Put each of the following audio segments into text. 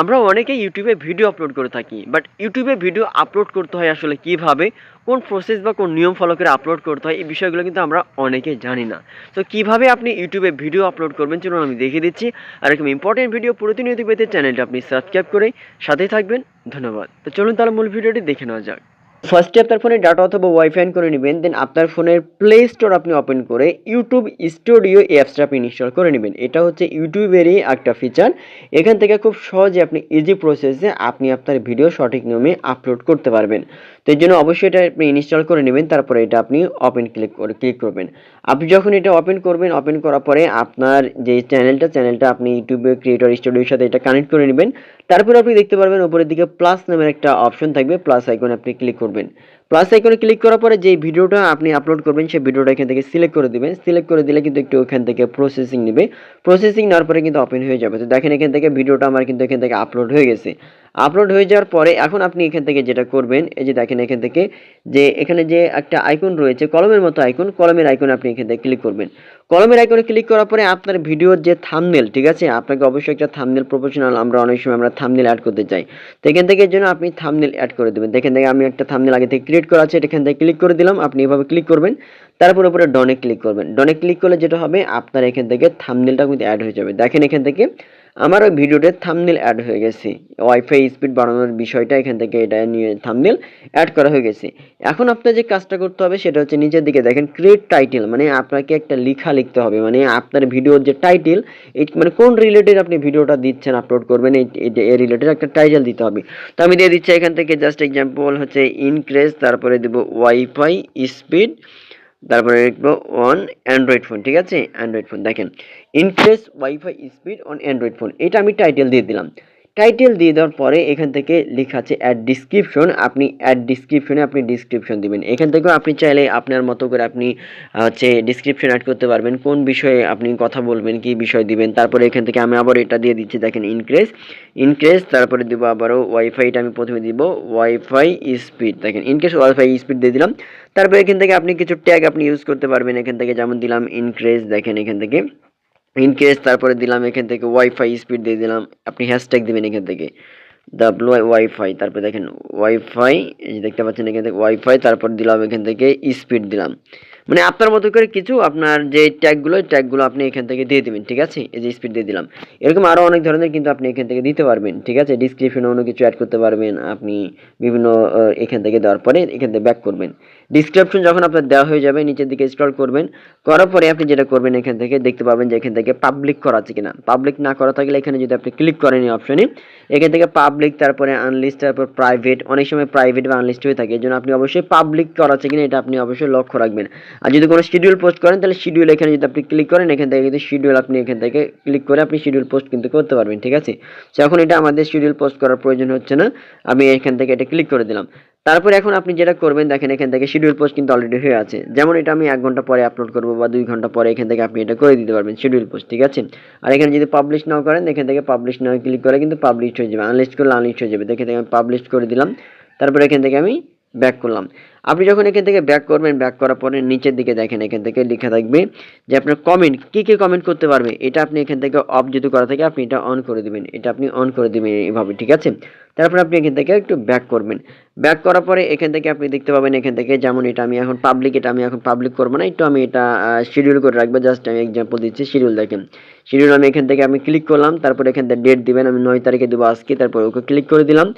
আমরা অনেকেই ইউটিউবে ভিডিও আপলোড করে থাকি, বাট ইউটিউবে ভিডিও আপলোড করতে হয় আসলে কিভাবে, কোন প্রসেস বা কোন নিয়ম ফলো করে আপলোড করতে হয়, এই বিষয়গুলো কিন্তু আমরা অনেকেই জানি না। তো কিভাবে আপনি ইউটিউবে ভিডিও আপলোড করবেন চলুন আমি দেখিয়ে দিচ্ছি। আর এরকম ইম্পর্টেন্ট ভিডিও প্রতিনিয়ত পেতে চ্যানেলটা আপনি সাবস্ক্রাইব করে সাথেই থাকবেন। ধন্যবাদ। তো চলুন তাহলে মূল ভিডিওটি দেখে নেওয়া যাক। ফার্স্টে আপনার ফোনে ডাটা অথবা ওয়াইফাই অন করে নেবেন, দেন আপনার ফোনের প্লে স্টোর আপনি ওপেন করে ইউটিউব স্টুডিও অ্যাপসটা আপনি ইনস্টল করে নেবেন। এটা হচ্ছে ইউটিউবেরই একটা ফিচার। এখান থেকে খুব সহজে আপনি ইজি প্রসেসে আপনি আপনার ভিডিও সঠিক নিয়মে আপলোড করতে পারবেন। তো এই জন্য অবশ্যই এটা আপনি ইনস্টল করে নেবেন, তারপরে এটা আপনি ওপেন ক্লিক করবেন। আপনি যখন এটা ওপেন করবেন, ওপেন করার পরে আপনার যে চ্যানেলটা আপনি ইউটিউবে ক্রিয়েটর স্টুডিওর সাথে এটা কানেক্ট করে নেবেন। তারপরে আপনি দেখতে পারবেন উপরের দিকে প্লাস নামের একটা অপশন থাকবে, প্লাস আইকনে আপনি ক্লিক করবেন। প্লাস আইকনে ক্লিক করার পরে যে ভিডিওটা আপনি আপলোড করবেন সেই ভিডিওটা এখান থেকে সিলেক্ট করে দিবেন। সিলেক্ট করে দিলে কিন্তু একটু ওখান থেকে প্রসেসিং নেবে। প্রসেসিং নেওয়ার পরে কিন্তু ওপেন হয়ে যাবে। তো দেখেন এখান থেকে ভিডিওটা আমার কিন্তু এখান থেকে আপলোড হয়ে গেছে। আপলোড হয়ে যাওয়ার পরে এখন আপনি এখান থেকে যেটা করবেন, এই যে দেখেন এখান থেকে যে এখানে যে একটা আইকন রয়েছে কলমের মতো আইকন, কলমের আইকনে আপনি এখান থেকে ক্লিক করবেন। কলমের আইকনে ক্লিক করার পরে আপনার ভিডিওর যে থাম্বনেল, ঠিক আছে, আপনাকে অবশ্যই একটা থাম্বনেল প্রফেশনাল, আমরা অনেক সময় আমরা থাম্বনেল অ্যাড করতে চাই। তো এখান থেকে এর জন্য আপনি থাম্বনেল অ্যাড করে দেবেন। দেখেন থেকে আমি একটা থাম্বনেল আগে থেকে ক্রিয়েট করা আছে, এখান থেকে ক্লিক করে দিলাম। আপনি এভাবে ক্লিক করবেন, তারপর উপরে ডনে ক্লিক করবেন। ডনে ক্লিক করলে যেটা হবে আপনার এখান থেকে থাম্বনেলটা কিন্তু অ্যাড হয়ে যাবে। দেখেন এখান থেকে আমার ওই ভিডিওটার থাম্বনেল অ্যাড হয়ে গেছে। ওয়াইফাই স্পিড বাড়ানোর বিষয়টা এখান থেকে এটা নিয়ে থাম্বনেল অ্যাড করা হয়ে গেছে। এখন আপনার যে কাজটা করতে হবে সেটা হচ্ছে নিচের দিকে দেখেন ক্রিয়েট টাইটেল, মানে আপনাকে একটা লেখা লিখতে হবে, মানে আপনার ভিডিওর যে টাইটেল, এই মানে কোন রিলেটেড আপনি ভিডিওটা দিচ্ছেন আপলোড করবেন এই রিলেটেড একটা টাইটেল দিতে হবে। তো আমি দিয়ে দিচ্ছি এখান থেকে জাস্ট এক্সাম্পল হচ্ছে ইনক্রিজ, তারপরে দেব ওয়াইফাই স্পিড, তারপরে লিখবো অন অ্যান্ড্রয়েড ফোন, ঠিক আছে, অ্যান্ড্রয়েড ফোন। দেখেন increase wifi speed on Android phone, এটা আমি টাইটেল দিয়ে দিলাম। টাইটেল দিয়ে দেওয়ার পরে এখান থেকে লেখা আছে অ্যাড ডিসক্রিপশন, আপনি অ্যাড ডিসক্রিপশনে আপনি ডিসক্রিপশন দিবেন। এখান থেকেও আপনি চাইলে আপনার মতো করে আপনি হচ্ছে ডিসক্রিপশন অ্যাড করতে পারবেন, কোন বিষয়ে আপনি কথা বলবেন, কি বিষয় দিবেন। তারপরে এখান থেকে আমি আবার এটা দিয়ে দিচ্ছি, দেখেন ইনক্রিজ তারপরে দিব আবারও ওয়াইফাইটা আমি প্রথমে দিব ওয়াইফাই স্পিড, দেখেন ইনক্রিজ ওয়াইফাই স্পিড দিয়ে দিলাম। তারপরে এখান থেকে আপনি কিছু ট্যাগ আপনি ইউজ করতে পারবেন, এখান থেকে যেমন দিলাম ইনক্রিজ, দেখেন এখান থেকে ইনক্রিজ, তারপরে দিলাম এখান থেকে ওয়াইফাই স্পিড দিয়ে দিলাম। আপনি হ্যাশট্যাগ দিবেন এখান থেকে ওয়াইফাই, তারপরে দেখেন ওয়াইফাই, এই যে দেখতে পাচ্ছেন এখান থেকে ওয়াইফাই, তারপর দিলাম এখান থেকে স্পিড দিলাম। মানে আপনার মতো করে কিছু আপনার যে ট্যাগগুলো আপনি এখান থেকে দিয়ে দিবেন, ঠিক আছে, এই যে স্পিড দিয়ে দিলাম। এরকম আরও অনেক ধরনের কিন্তু আপনি এখান থেকে দিতে পারবেন, ঠিক আছে। ডিসক্রিপশনে অন্য কিছু অ্যাড করতে পারবেন আপনি বিভিন্ন এখান থেকে দেওয়ার পরে এখান থেকে ব্যাক করবেন। ডিসক্রিপশন যখন আপনার দেওয়া হয়ে যাবে নিচের দিকে স্ক্রল করবেন, করার পরে আপনি যেটা করবেন এখান থেকে দেখতে পাবেন যে এখান থেকে পাবলিক করা আছে কিনা। পাবলিক না করা থাকলে এখানে যদি আপনি ক্লিক করেন এই অপশনে, এখান থেকে পাবলিক, তারপরে আনলিস্ট, তারপর প্রাইভেট, অনেক সময় প্রাইভেট বা আনলিস্ট হয়ে থাকে। এই জন্য আপনি অবশ্যই পাবলিক করা আছে কিনা এটা আপনি অবশ্যই লক্ষ্য রাখবেন। আর যদি কোনো শিডিউল পোস্ট করেন তাহলে শিডিউল এখানে যদি আপনি ক্লিক করেন, এখান থেকে কিন্তু শিডিউল আপনি এখান থেকে ক্লিক করে আপনি শিডিউল পোস্ট কিন্তু করতে পারবেন, ঠিক আছে। তো এখন এটা আমাদের শিডিউল পোস্ট করার প্রয়োজন হচ্ছে না, আমি এখান থেকে এটা ক্লিক করে দিলাম। তারপরে এখন আপনি যেটা করবেন দেখেন এখান থেকে শিডিউল পোস্ট কিন্তু অলরেডি হয়ে আছে। যেমন এটা আমি 1 ঘন্টা পরে আপলোড করবো বা 2 ঘন্টা পরে, এখান থেকে আপনি এটা করে দিতে পারবেন শিডিউল পোস্ট, ঠিক আছে। আর এখানে যদি পাবলিশ নাও করেন এখান থেকে পাবলিশ নাও ক্লিক করে কিন্তু পাবলিশ হয়ে যাবে, আনলিস্ট করলে আনলিস্ট হয়ে যাবে। দেখে আমি পাবলিশ করে দিলাম, তারপরে এখান থেকে আমি ব্যাক করলাম। আপনি যখন এখান থেকে ব্যাক করবেন, ব্যাক করার পরে নিচের দিকে দেখেন এখান থেকে লেখা থাকবে যে আপনার কমেন্ট, কি কমেন্ট করতে পারবে, এটা আপনি এখান থেকে অফ যদি করা থাকে আপনি এটা অন করে দিবেন, এটা আপনি অন করে দিবেন এইভাবে, ঠিক আছে। তারপর আপনি এখান থেকে একটু ব্যাক করবেন। ব্যাক করার পরে এখান থেকে আপনি দেখতে পাবেন এখান থেকে যেমন এটা আমি এখন পাবলিক, এটা আমি এখন পাবলিক করবো না, একটু আমি এটা শিডিউল করে রাখবো। জাস্ট আমি এক্সাম্পল দিচ্ছি, শিডিউল দেখেন শিডিউল আমি এখান থেকে আমি ক্লিক করলাম, তারপরে এখান থেকে ডেট দিবেন, আমি 9 তারিখে দেবো আজকে, তারপর ওকে ক্লিক করে দিলাম।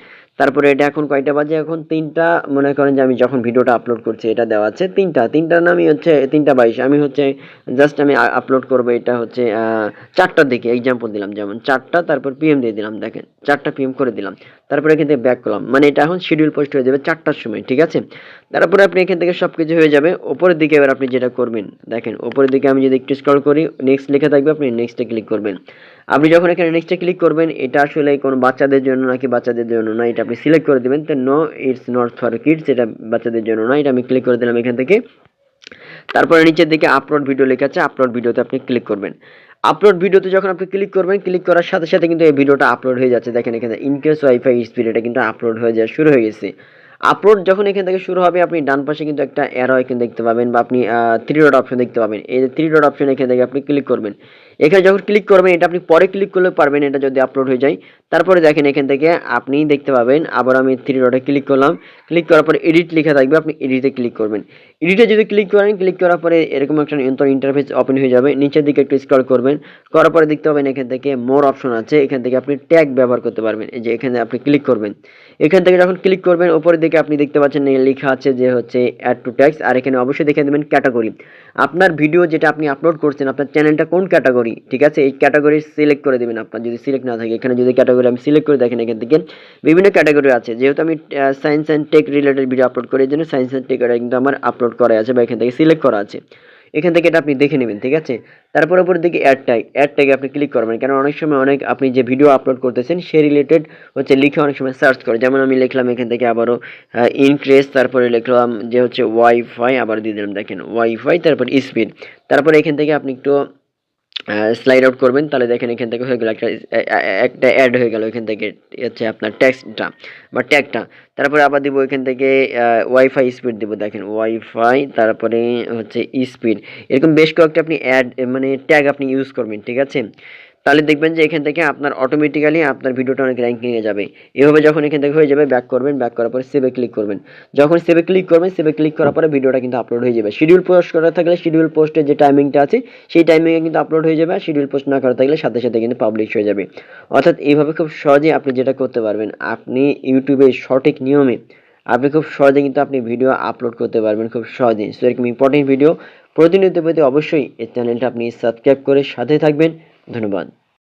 তারপরে এটা এখন কয়টা বাজে, এখন 3টা, মনে করেন যে আমি যখন ভিডিওটা আপলোড করছি এটা দেওয়া আছে 3টার নামই হচ্ছে 3:22, আমি হচ্ছে জাস্ট আমি আপলোড করবো এটা হচ্ছে 4টার দিকে এক্সাম্পল দিলাম, যেমন 4টা, তারপর পিএম দিয়ে দিলাম, দেখেন 4টা পিএম করে দিলাম। তারপরে এখান থেকে ব্যাক করলাম, মানে এটা এখন শিডিউল পোস্ট হয়ে যাবে 4টার সময়, ঠিক আছে। তারপরে আপনি এখান থেকে সব কিছু হয়ে যাবে। ওপরের দিকে এবার আপনি যেটা করবেন দেখেন ওপরের দিকে আমি যদি একটু স্ক্রল করি নেক্সট লেখা থাকবে, আপনি নেক্সটে ক্লিক করবেন। আপনি যখন এখানে নেক্সটে ক্লিক করবেন এটা আসলে কোনো বাচ্চাদের জন্য নাকি বাচ্চাদের জন্য না, এটা আপনি সিলেক্ট করে দেবেন। তো no it's not for kids, এটা বাচ্চাদের জন্য না, এটা আমি ক্লিক করে দিলাম এখান থেকে। তারপরে নিচের দিকে আপলোড ভিডিও লেখা আছে, আপলোড ভিডিওতে আপনি ক্লিক করবেন। আপলোড ভিডিওতে যখন আপনি ক্লিক করবেন, ক্লিক করার সাথে সাথে কিন্তু এই ভিডিওটা আপলোড হয়ে যাচ্ছে। দেখেন এখানে ইনক্রিজ ওয়াইফাই স্পিড, এটা কিন্তু আপলোড হয়ে যাওয়া শুরু হয়ে গেছে। আপলোড যখন এখান থেকে শুরু হবে আপনি ডান পাশে কিন্তু একটা অ্যারো আইকন দেখতে পাবেন, বা আপনি 3 ডট অপশন দেখতে পাবেন। এই যে 3 ডট অপশন এখান থেকে আপনি ক্লিক করবেন। এখানে যখন ক্লিক করবেন এটা আপনি পরে ক্লিক করলে পারবেন এটা যদি আপলোড হয়ে যায়। তারপরে দেখেন এখান থেকে আপনি দেখতে পাবেন, আবার আমি থ্রি ডটে ক্লিক করলাম, ক্লিক করার পরে এডিট লেখা থাকবে, আপনি এডিটে ক্লিক করবেন। এডিটে যদি ক্লিক করেন, ক্লিক করার পরে এরকম একটা ইন্টারফেস ওপেন হয়ে যাবে। নিচের দিকে একটু স্ক্রল করবেন, করার পরে দেখতে পাবেন এখান থেকে মোর অপশন আছে, এখান থেকে আপনি ট্যাগ ব্যবহার করতে পারবেন। এই যে এখানে আপনি ক্লিক করবেন, এখান থেকে যখন ক্লিক করবেন উপরের দিকে আপনি দেখতে পাচ্ছেন লেখা আছে যে হচ্ছে অ্যাড টু ট্যাগস, আর এখানে অবশ্যই দেখে দেবেন ক্যাটাগরি। আপনার ভিডিও যেটা আপনি আপলোড করছেন, আপনার চ্যানেলটা কোন ক্যাটাগরি, ঠিক আছে, এই ক্যাটাগরি সিলেক্ট করে দেবেন। আপনার যদি সিলেক্ট না থাকে, এখানে যদি ক্যাটাগরি আমি সিলেক্ট করে দেখেন এখান থেকে বিভিন্ন ক্যাটাগরি আছে। যেহেতু আমি science and tech related video upload করি, এই জন্য সায়েন্স অ্যান্ড টেক কিন্তু আমার আপলোড করা আছে বা এখান থেকে সিলেক্ট করা আছে। এখান থেকে এটা আপনি দেখে নেবেন, ঠিক আছে। তারপর উপরের দিকে অ্যাড ট্যাগে আপনি ক্লিক করবেন, কারণ অনেক সময় আপনি যে ভিডিও আপলোড করতেছেন সেই রিলেটেড হচ্ছে লিখে অনেক সময় সার্চ করে। যেমন আমি লিখলাম এখান থেকে আবারও ইনক্রিজ, তারপরে লিখলাম যে হচ্ছে ওয়াইফাই, আবার দিয়ে দিলাম দেখেন ওয়াইফাই, তারপর স্পিড। তারপরে এখান থেকে আপনি একটু স্লাইড আউট করবেন, তাহলে দেখেন এখান থেকে হয়ে গেল একটা অ্যাড হয়ে গেল এখান থেকে হচ্ছে আপনার টেক্সটটা বা ট্যাগটা। তারপরে আবার দিব এখান থেকে ওয়াইফাই স্পিড দিব, দেখেন ওয়াইফাই, তারপরে হচ্ছে স্পিড। এরকম বেশ কয়েকটা আপনি অ্যাড মানে ট্যাগ আপনি ইউজ করবেন, ঠিক আছে। তাহলে দেখবেন যে এখান থেকে আপনার অটোমেটিক্যালি আপনার ভিডিওটা অনেক র্যাঙ্কিংয়ে যাবে। এভাবে যখন এখান থেকে হয়ে যাবে, ব্যাক করবেন, ব্যাক করার পরে সেভে ক্লিক করবেন। যখন সেভে ক্লিক করবেন, সেভে ক্লিক করার পরে ভিডিওটা কিন্তু আপলোড হয়ে যাবে। শিডিউল পোস্ট করা থাকলে শিডিউল পোস্টের যে টাইমিংটা আছে সেই টাইমিংয়ে কিন্তু আপলোড হয়ে যাবে, আর শিডিউল পোস্ট না করা থাকলে সাথে সাথে কিন্তু পাবলিশ হয়ে যাবে। অর্থাৎ এইভাবে খুব সহজেই আপনি যেটা করতে পারবেন, আপনি ইউটিউবে সঠিক নিয়মে আপনি খুব সহজে কিন্তু আপনি ভিডিও আপলোড করতে পারবেন খুব সহজেই। সো এরকম ইম্পর্টেন্ট ভিডিও প্রতিনিয়ত পেতে অবশ্যই এই চ্যানেলটা আপনি সাবস্ক্রাইব করে সাথে থাকবেন। ধন্যবাদ।